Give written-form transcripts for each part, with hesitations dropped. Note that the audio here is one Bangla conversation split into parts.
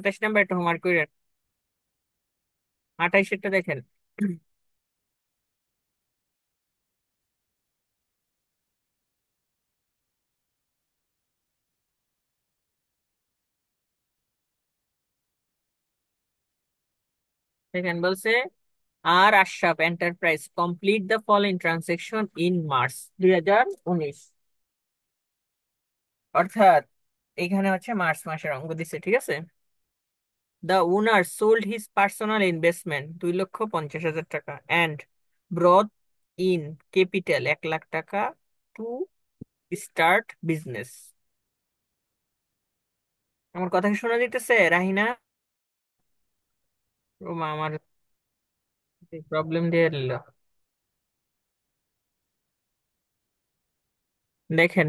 27 নাম্বার একটা হোমওয়ার্ক করে 28-এরটা দেখেন। দেখেন বলছে, আর Ashraf enterprise complete the following transaction in March 2019। অর্থাৎ এখানে হচ্ছে মার্চ মাসের অঙ্ক দিচ্ছে, ঠিক আছে। The owner sold his personal investment 2,50,000 টাকা অ্যান্ড ব্রট ইন ক্যাপিটাল 1,00,000 টাকা টু স্টার্ট বিজনেস। আমার কথা কি শোনা যেতেছে রাহিনা? ও মা, আমার প্রবলেম দিয়ে দিল। দেখেন,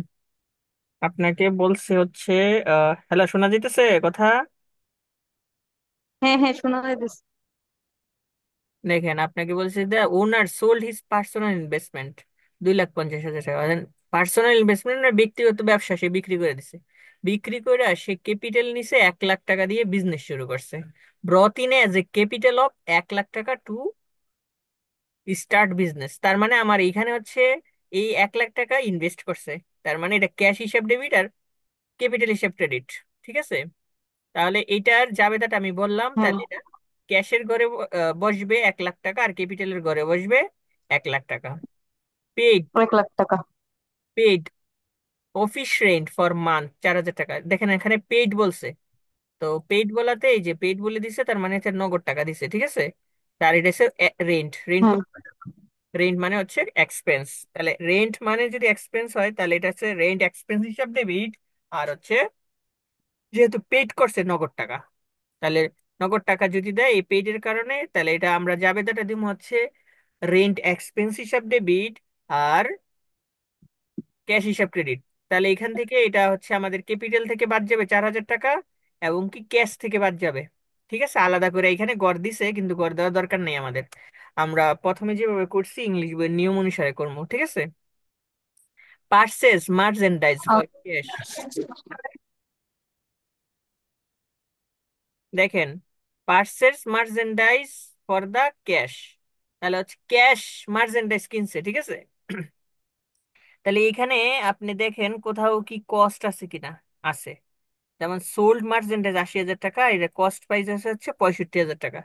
আপনাকে বলছে হচ্ছে, হ্যালো, শোনা যেতেছে কথা? হ্যাঁ হ্যাঁ, শোনা যাইতেছে। দেখেন, আপনাকে বলছে the owner sold his personal investment 2,50,000 টাকা। পার্সোনাল ইনভেস্টমেন্ট মানে ব্যক্তিগত ব্যবসা, সে বিক্রি করে দিছে। বিক্রি করে সে ক্যাপিটাল নিছে 1,00,000 টাকা দিয়ে বিজনেস শুরু করছে। ব্রট in as a capital of 1,00,000 টাকা টু স্টার্ট বিজনেস। তার মানে আমার এইখানে হচ্ছে এই 1,00,000 টাকা ইনভেস্ট করছে। তার মানে এটা ক্যাশ হিসাব ডেবিট আর ক্যাপিটাল হিসাব ক্রেডিট, ঠিক আছে। তাহলে এইটার জাবেদাটা আমি বললাম, হ্যাঁ, তাহলে এটা ক্যাশের ঘরে বসবে 1,00,000 টাকা, আর ক্যাপিটালের ঘরে বসবে 1,00,000 টাকা। পেইড, 1 লাখ টাকা। Paid office rent for month 4,000 টাকা। দেখেন এখানে পেইড বলছে, তো পেইড বলাতে এই যে পেইড বলে দিছে, তার মানে হচ্ছে নগদ টাকা দিছে, ঠিক আছে। তার এটা হচ্ছে রেন্ট। রেন্ট, হ্যাঁ, রেন্ট মানে হচ্ছে এক্সপেন্স। তাহলে রেন্ট মানে যদি এক্সপেন্স হয়, তাহলে এটা হচ্ছে রেন্ট এক্সপেন্স হিসাব ডেবিট। আর হচ্ছে যেহেতু পেইড করছে নগদ টাকা, তাহলে নগদ টাকা যদি দেয় এই পেইডের কারণে, তাহলে এটা আমরা জাবেদাটা দিব হচ্ছে রেন্ট এক্সপেন্স হিসাব ডেবিট আর ক্যাশ হিসাব ক্রেডিট। তাহলে এখান থেকে এটা হচ্ছে আমাদের ক্যাপিটাল থেকে বাদ যাবে 4,000 টাকা, এবং কি ক্যাশ থেকে বাদ যাবে। ঠিক আছে, আলাদা করে এখানে গড় দিছে, কিন্তু গড় দেওয়ার দরকার নেই আমাদের। আমরা প্রথমে যেভাবে করছি ইংলিশ বইয়ের নিয়ম অনুসারে করবো, ঠিক আছে। Purchase merchandise for cash. দেখেন, purchase merchandise for the cash, তাহলে হচ্ছে ক্যাশ মার্চেন্ডাইজ কিনছে, ঠিক আছে। তাহলে এখানে আপনি দেখেন কোথাও কি কস্ট আছে কিনা। আছে। যেমন সোল্ড মার্চেন্ডাইজ 80,000 টাকা, এটা কস্ট প্রাইস আছে হচ্ছে 65,000 টাকা।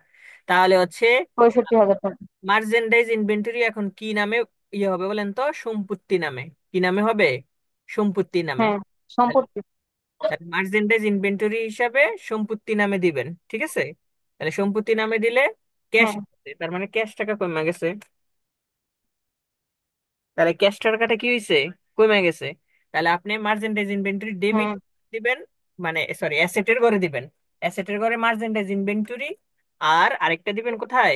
তাহলে হচ্ছে 65,000 টাকা। মার্চেন্ডাইজ ইনভেন্টরি এখন কি নামে ইয়ে হবে বলেন তো? সম্পত্তি নামে। কি নামে হবে? সম্পত্তি নামে। হ্যাঁ, সম্পত্তি। মার্চেন্ডাইজ ইনভেন্টরি হিসাবে সম্পত্তি নামে দিবেন, ঠিক আছে। তাহলে সম্পত্তি নামে দিলে ক্যাশ, হ্যাঁ তার মানে ক্যাশ টাকা কমে গেছে। তাহলে ক্যাশ টাকাটা কি হয়েছে? কমে গেছে। তাহলে আপনি মার্চেন্ডাইজ ইনভেন্টরি ডেবিট হ্যাঁ দিবেন, মানে সরি অ্যাসেটের ঘরে দিবেন। অ্যাসেটের ঘরে মার্চেন্ডাইজ ইনভেন্টরি, আর আরেকটা দিবেন কোথায়?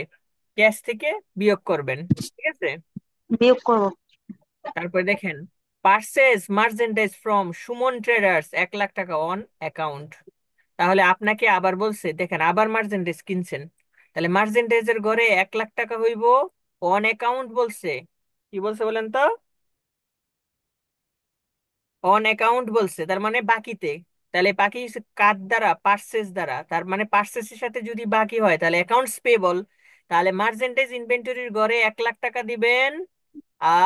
ক্যাশ থেকে বিয়োগ করবেন, ঠিক আছে। বিয়োগ করবো। তারপরে দেখেন, purchase merchandise from Suman traders 1,00,000 টাকা অন অ্যাকাউন্ট। তাহলে আপনাকে আবার বলছে, দেখেন আবার মার্চেন্ডাইজ কিনছেন, তাহলে মার্চেন্ডাইজের ঘরে 1,00,000 টাকা হইব অন অ্যাকাউন্ট বলছে। কি বলছে বলেন তো? অন অ্যাকাউন্ট বলছে, তার মানে বাকিতে। তাহলে বাকি কার দ্বারা? পার্সেস দ্বারা। তার মানে পার্সেসের সাথে যদি বাকি হয় তাহলে অ্যাকাউন্টস পেবল। তাহলে মার্চেন্ডাইজ ইনভেন্টরির ঘরে 1,00,000 টাকা দিবেন,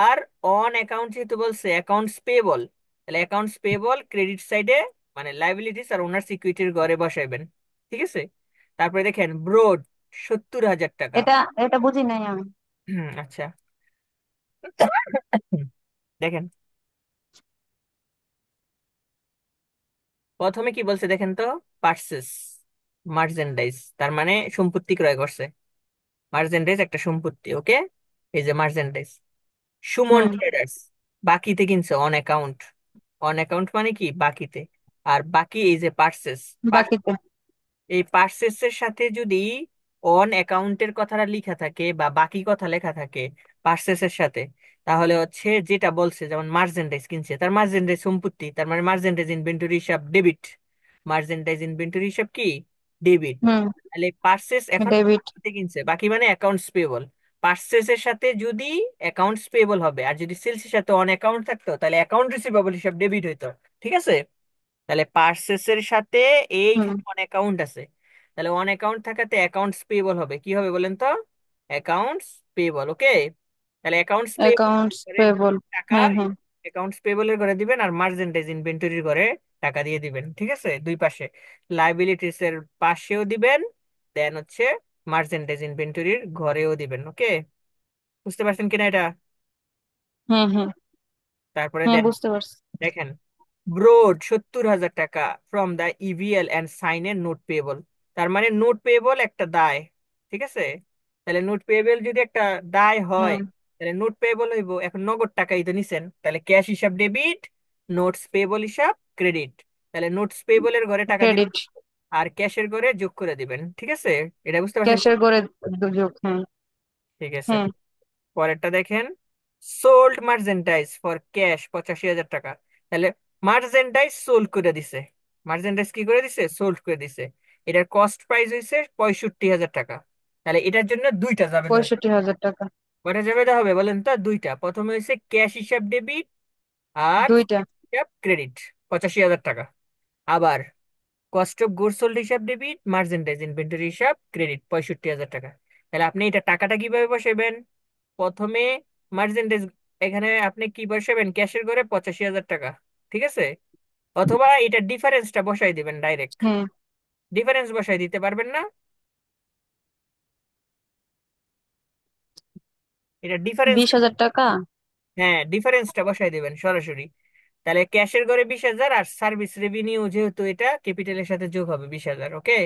আর অন অ্যাকাউন্ট যেহেতু বলছে অ্যাকাউন্টস পেবল, তাহলে অ্যাকাউন্টস পেবল ক্রেডিট সাইডে, মানে লাইবিলিটিস আর ওনার সিকিউরিটির ঘরে বসাইবেন, ঠিক আছে। তারপরে দেখেন ব্রড 70,000 টাকা। এটা এটা বুঝি নাই আমি। আচ্ছা। দেখেন, প্রথমে কি বলছে দেখেন তো। পার্সেস মার্চেন্ডাইজ, তার মানে সম্পত্তি ক্রয় করছে। মার্চেন্ডাইজ একটা সম্পত্তি, ওকে। এই যে মার্চেন্ডাইজ। সুমন হুম। ট্রেডার্স বাকিতে কিনছে অন অ্যাকাউন্ট। অন অ্যাকাউন্ট মানে কি? বাকিতে। আর বাকি এই যে পার্সেস, বাকিতে। এই পার্সেসের সাথে যদি অন অ্যাকাউন্টের কথাটা লেখা থাকে বা বাকি কথা লেখা থাকে পার্সেসের সাথে, তাহলে হচ্ছে যেটা বলছে, যেমন মার্চেন্ডাইজ কিনছে, তার মার্চেন্ডাইজ সম্পত্তি, তার মানে মার্চেন্ডাইজ ইনভেন্টরি হিসাব ডেবিট। মার্চেন্ডাইজ ইনভেন্টরি হিসাব কি? ডেবিট। হুম। তাহলে পার্সেস এখন ডেবিট। বাকিতে কিনছে, বাকি মানে অ্যাকাউন্টস পেবল। পার্সেসের সাথে যদি অ্যাকাউন্টস পেবল হবে, আর যদি সেলসের সাথে অন অ্যাকাউন্ট থাকতো তাহলে অ্যাকাউন্ট রিসিভেবল হিসাব ডেবিট হইতো, ঠিক আছে। তাহলে পার্সেসের সাথে হুম। এইখানে অন অ্যাকাউন্ট আছে। তাহলে অন অ্যাকাউন্ট থাকাতে অ্যাকাউন্টস পেয়েবল হবে, কি হবে বলেন তো? Accounts payable. ওকে, তাহলে অ্যাকাউন্টস পেয়েবল অ্যাকাউন্টস করে পেবল। টাকা হ্যাঁ হ্যাঁ। অ্যাকাউন্টস পেয়েবলের করে দিবেন, আর মার্চেন্টাইজ ইনভেন্টরির করে টাকা দিয়ে দিবেন। ঠিক আছে, দুই পাশে লাইবিলিটিস এর পাশেও দিবেন, দেন হচ্ছে মার্চেন্টাইজ ইনভেন্টরির ঘরেও দিবেন। ওকে, বুঝতে পারছেন কিনা এটা? হ্যাঁ হ্যাঁ। তারপরে হ্যাঁ দেন, বুঝতে পারছি। দেখেন, ব্রোড 70,000 টাকা from the EVL and sign a note payable. তার মানে নোট পেয়েবল একটা দায়। ঠিক আছে, তাহলে নোট পেয়েবল যদি একটা দায় হয়, হুম। তাহলে নোট পেয়েবল হইব, এখন নগদ টাকাই তো নিছেন, তাহলে ক্যাশ হিসাব ডেবিট, নোটস পেয়েবল হিসাব ক্রেডিট। তাহলে নোটস পেয়েবলের ঘরে টাকা দিবেন ক্রেডিট। আর ক্যাশের ঘরে যোগ করে দিবেন। ঠিক আছে, এটা বুঝতে পারছেন? ক্যাশের করে দুযোগ। হ্যাঁ ঠিক আছে, হ্যাঁ। পরেরটা দেখেন, সোল্ড মার্চেন্টাইজ ফর ক্যাশ 85,000 টাকা। তাহলে মার্চেন্টাইজ সোল্ড করে দিছে, মার্চেন্টাইজ কি করে দিছে? সোল্ড করে দিছে। এটার কস্ট প্রাইস হয়েছে 65,000 টাকা। তাহলে এটার জন্য দুইটা জাবেদা হবে। 65,000 টাকা। কয়টা জাবেদা হবে বলেন তো? দুইটা। প্রথমে হয়েছে ক্যাশ হিসাব ডেবিট আর দুইটা। হিসাব ক্রেডিট, 85,000 টাকা। আবার কস্ট অফ গুডস সোল্ড হিসাব ডেবিট, মার্চেন্টাইজ ইনভেন্টরি হিসাব ক্রেডিট, 65,000 টাকা। তাহলে আপনি এটা টাকাটা কিভাবে বসাবেন? প্রথমে মার্চেন্টাইজ, এখানে আপনি কি বসাবেন? ক্যাশের ঘরে 85,000 টাকা। ঠিক আছে, অথবা এটা ডিফারেন্সটা বসাই দিবেন ডাইরেক্ট। হ্যাঁ। ডিফারেন্স বসাই দিতে পারবেন না? এটা ডিফারেন্স, 20,000 টাকা। হ্যাঁ ডিফারেন্সটা বসাই দিবেন সরাসরি। তাহলে ক্যাশের ঘরে 20,000, আর সার্ভিস রেভিনিউ যেহেতু এটা ক্যাপিটালের সাথে যোগ হবে 20,000। ওকে,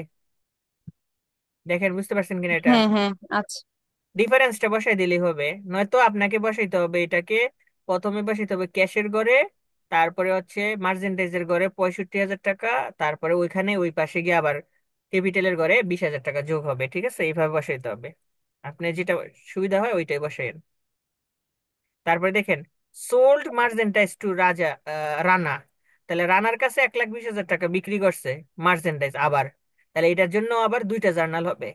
দেখেন বুঝতে পারছেন কিনা এটা? হ্যাঁ হ্যাঁ। আচ্ছা। ডিফারেন্সটা বসাই দিলেই হবে, নয়তো আপনাকে বসাইতে হবে এটাকে, প্রথমে বসাইতে হবে ক্যাশের ঘরে, তারপরে হচ্ছে মার্চেন্টাইজের ঘরে 65,000 টাকা, তারপরে ওইখানে ওই পাশে গিয়ে আবার ক্যাপিটালের ঘরে 20,000 টাকা যোগ হবে। ঠিক আছে, এইভাবে বসাইতে হবে, আপনি যেটা সুবিধা হয় ওইটাই বসাইন। তারপরে দেখেন, সোল্ড মার্চেন্টাইজ টু রানা। তাহলে রানার কাছে 1,20,000 টাকা বিক্রি করছে মার্চেন্টাইজ আবার। তাহলে এটার জন্য আবার দুইটা জার্নাল হবে।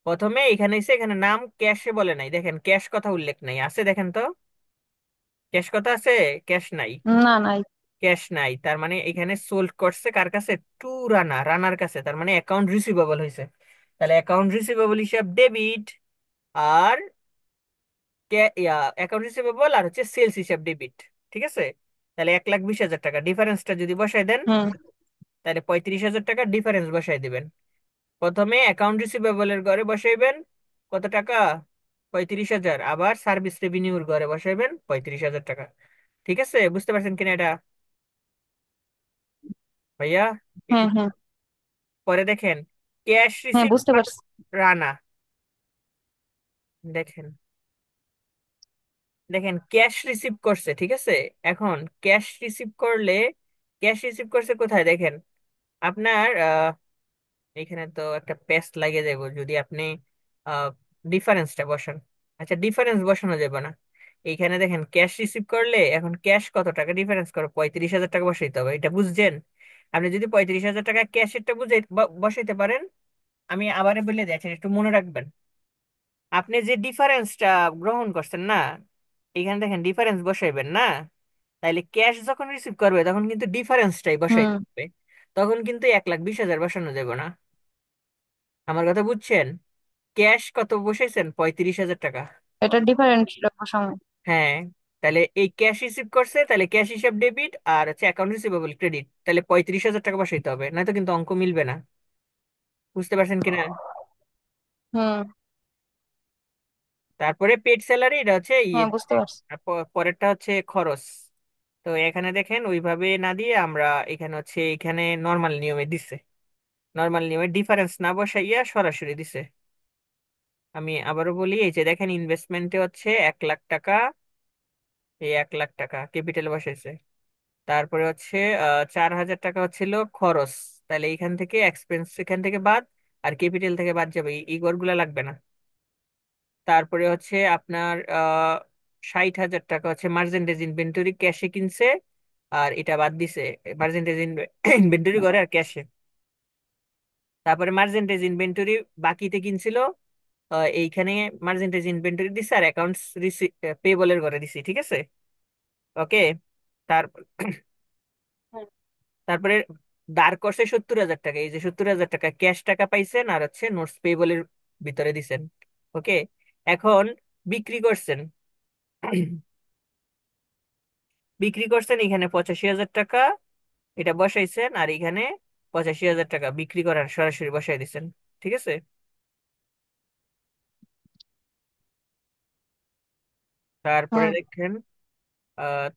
প্রথমে এখানে এসে এখানে নাম ক্যাশে বলে নাই, দেখেন ক্যাশ কথা উল্লেখ নাই, আছে দেখেন তো, ক্যাশ কথা আছে? ক্যাশ নাই, না নাই। ক্যাশ নাই, তার মানে এখানে সোল্ড করছে কার কাছে? টু রানা, রানার কাছে, তার মানে অ্যাকাউন্ট রিসিভেবল হয়েছে। তাহলে অ্যাকাউন্ট রিসিভেবল হিসাব ডেবিট, আর অ্যাকাউন্ট রিসিভেবল আর হচ্ছে সেলস হিসাব ডেবিট। ঠিক আছে, তাহলে 1,20,000 টাকা ডিফারেন্সটা যদি বসাই দেন, হুম। তাহলে 35,000 টাকা ডিফারেন্স বসাই দিবেন। প্রথমে অ্যাকাউন্ট রিসিভেবলের ঘরে বসাইবেন কত টাকা? 35,000। আবার সার্ভিস রেভিনিউর ঘরে বসাইবেন 35,000 টাকা। ঠিক আছে, বুঝতে পারছেন কিনা এটা ভাইয়া? একটু হ্যাঁ হ্যাঁ। পরে দেখেন, ক্যাশ হ্যাঁ রিসিভ বুঝতে পারছি। রানা। দেখেন, দেখেন ক্যাশ রিসিভ করছে। ঠিক আছে, এখন ক্যাশ রিসিভ করলে, ক্যাশ রিসিভ করছে কোথায় দেখেন, আপনার এখানে তো একটা পেস্ট লাগে যাবে যদি আপনি ডিফারেন্সটা বসান। আচ্ছা, ডিফারেন্স বসানো যাবে না। এইখানে দেখেন ক্যাশ রিসিভ করলে এখন ক্যাশ কত টাকা ডিফারেন্স করো? 35,000 টাকা বসাইতে হবে, এটা বুঝছেন? আপনি যদি 35,000 টাকা ক্যাশেরটা বসাইতে পারেন, আমি আবার বলে দিচ্ছি, একটু মনে রাখবেন। আপনি যে ডিফারেন্সটা গ্রহণ করছেন না, এখানে দেখেন ডিফারেন্স বসাইবেন না, তাইলে ক্যাশ যখন রিসিভ করবে তখন কিন্তু ডিফারেন্সটাই বসাইতে হুম। হবে, তখন কিন্তু 1,20,000 বসানো যাবে না। আমার কথা বুঝছেন? ক্যাশ কত বসাইছেন? 35,000 টাকা। এটা ডিফারেন্ট সময়। হ্যাঁ, তাহলে এই ক্যাশ রিসিভ করছে, তাহলে ক্যাশ হিসাব ডেবিট, আর হচ্ছে অ্যাকাউন্ট রিসিভেবল ক্রেডিট, তাহলে 35,000 টাকা বসাইতে হবে, নয়তো কিন্তু অঙ্ক মিলবে না। বুঝতে পারছেন কিনা? হুম। তারপরে পেড স্যালারি, এটা হচ্ছে ইয়ে, হ্যাঁ বুঝতে পারছি। আর পরেরটা হচ্ছে খরচ। তো এখানে দেখেন ওইভাবে না দিয়ে আমরা এখানে হচ্ছে এখানে নর্মাল নিয়মে দিছে, নর্মাল নিয়মে ডিফারেন্স না বসাইয়া সরাসরি দিছে। আমি আবারও বলি, এই যে দেখেন ইনভেস্টমেন্টে হচ্ছে 1,00,000 টাকা, এই 1,00,000 টাকা ক্যাপিটাল বসাইছে। তারপরে হচ্ছে 4,000 টাকা হচ্ছিল খরচ, তাহলে এখান থেকে এক্সপেন্স এখান থেকে বাদ, আর ক্যাপিটাল থেকে বাদ যাবে, এই গুলা লাগবে না। তারপরে হচ্ছে আপনার 60,000 টাকা হচ্ছে মার্চেন্টেজ ইনভেন্টরি, ক্যাশে কিনছে, আর এটা বাদ দিছে, মার্চেন্টেজ ইনভেন্টরি করে আর ক্যাশে। তারপরে মার্চেন্টেজ ইনভেন্টরি বাকিতে কিনছিল, এইখানে মার্চেন্টেজ ইনভেন্টরি দিছে, আর অ্যাকাউন্টস পেবলের ঘরে দিছি। ঠিক আছে, ওকে। তার হুম। তারপরে দাঁড় করছে 70,000 টাকা, এই যে 70,000 টাকা ক্যাশ টাকা পাইছেন আর হচ্ছে নোটস পেয়েবলের ভিতরে দিছেন। ওকে, এখন বিক্রি করছেন। বিক্রি করছেন এখানে 85,000 টাকা, এটা বসাইছেন, আর এখানে 85,000 টাকা বিক্রি করার সরাসরি বসাই দিছেন। ঠিক আছে। তারপরে হুম। দেখেন,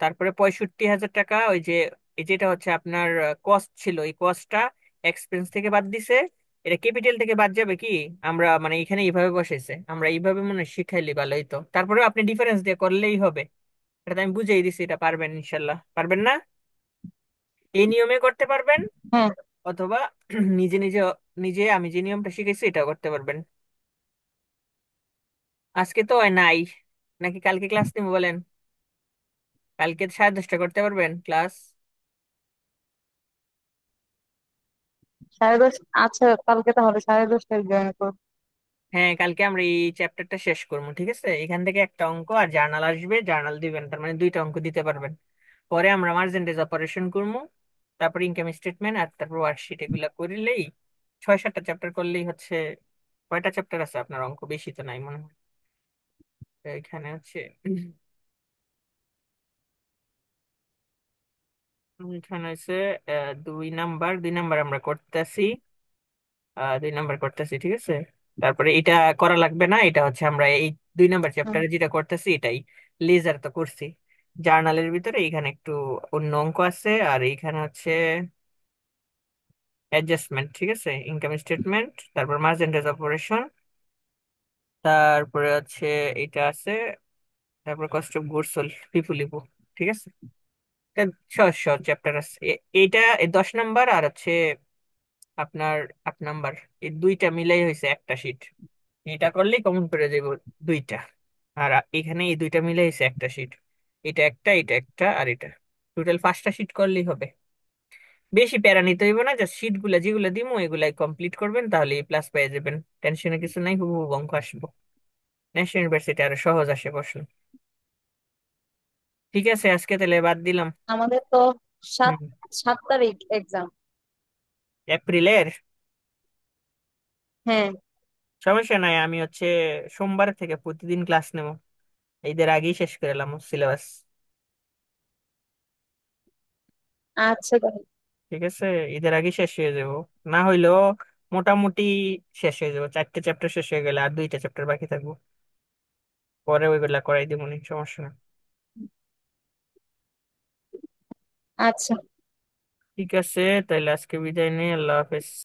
তারপরে 65,000 টাকা ওই যে, এই যেটা হচ্ছে আপনার কস্ট ছিল, এই কস্টটা এক্সপেন্স থেকে বাদ দিছে। এটা ক্যাপিটাল থেকে বাদ যাবে কি? আমরা মানে এখানে এইভাবে বসাইছে, আমরা এইভাবে মনে হয় শিখাইলি ভালো হইতো, তারপরে আপনি ডিফারেন্স দিয়ে করলেই হবে। এটা তো আমি বুঝিয়ে দিছি, এটা পারবেন ইনশাল্লাহ। পারবেন না? এই নিয়মে করতে পারবেন, হ্যাঁ, অথবা নিজে নিজে, নিজে আমি যে নিয়মটা শিখেছি এটা করতে পারবেন। আজকে তো হয় নাই, নাকি কালকে ক্লাস নিব বলেন? কালকে 10:30 করতে পারবেন ক্লাস? 10:30। আচ্ছা, কালকে তাহলে 10:30টায় জয়েন করবো। হ্যাঁ, কালকে আমরা এই চ্যাপ্টারটা শেষ করবো। ঠিক আছে, এখান থেকে একটা অঙ্ক আর জার্নাল আসবে, জার্নাল দিবেন, তার মানে দুইটা অঙ্ক দিতে পারবেন। পরে আমরা মার্জেন্টেজ অপারেশন করবো, তারপর ইনকাম স্টেটমেন্ট, আর তারপর ওয়ার্কশিট, এগুলা করলেই 6-7টা চ্যাপ্টার করলেই হচ্ছে। কয়টা চ্যাপ্টার আছে আপনার? অঙ্ক বেশি তো নাই মনে হয়। এখানে হচ্ছে এখানে হচ্ছে 2 নাম্বার আমরা করতেছি, 2 নাম্বার করতেছি। ঠিক আছে, তারপরে এটা করা লাগবে না, এটা হচ্ছে আমরা এই 2 নাম্বার হুম। চ্যাপ্টারে যেটা করতেছি এটাই। লেজার তো করছি। জার্নালের ভিতরে এখানে একটু অন্য অঙ্ক আছে, আর এইখানে হচ্ছে অ্যাডজাস্টমেন্ট। ঠিক আছে, ইনকাম স্টেটমেন্ট, তারপর মার্জেন্টাইজ অপারেশন, তারপরে হচ্ছে এটা আছে, তারপর কস্ট অফ গুডস সোল্ড, পিপুলিপু। ঠিক আছে, এটা সহজ সহজ চ্যাপ্টার আছে। এইটা 10 নাম্বার, আর হচ্ছে আপনার 8 নাম্বার, এই দুইটা মিলাই হয়েছে একটা শীট। এটা করলেই কমন পেয়ে যাবো দুইটা। আর এখানে এই দুইটা মিলে হয়েছে একটা শীট। এটা একটা আর এটা, টোটাল 5টা শীট করলেই হবে। বেশি প্যারা নিতে হইব না, জাস্ট শীট গুলা যেগুলো দিমো এগুলাই কমপ্লিট করবেন, তাহলে প্লাস পেয়ে যাবেন। টেনশনের কিছু নাই, হুবহু অঙ্ক আসবো। ন্যাশনাল ইউনিভার্সিটি আরো সহজ আসে প্রশ্ন। ঠিক আছে, আজকে তাহলে বাদ দিলাম। আমাদের তো সাত হুম। 7 তারিখ এক্সাম। এপ্রিলের? হ্যাঁ। সমস্যা নাই, আমি হচ্ছে সোমবার থেকে প্রতিদিন ক্লাস নেব, ঈদের আগেই শেষ করে এলাম সিলেবাস। আচ্ছা তাহলে। ঠিক আছে, ঈদের আগে শেষ হয়ে যাব, না হইলেও মোটামুটি শেষ হয়ে যাবো। 4টে চ্যাপ্টার শেষ হয়ে গেলে আর 2টা চ্যাপ্টার বাকি থাকবো, পরে ওইগুলা করাই দিব, সমস্যা না। আচ্ছা। ঠিক আছে, তাহলে আজকে বিদায় নেই, আল্লাহ হাফেজ।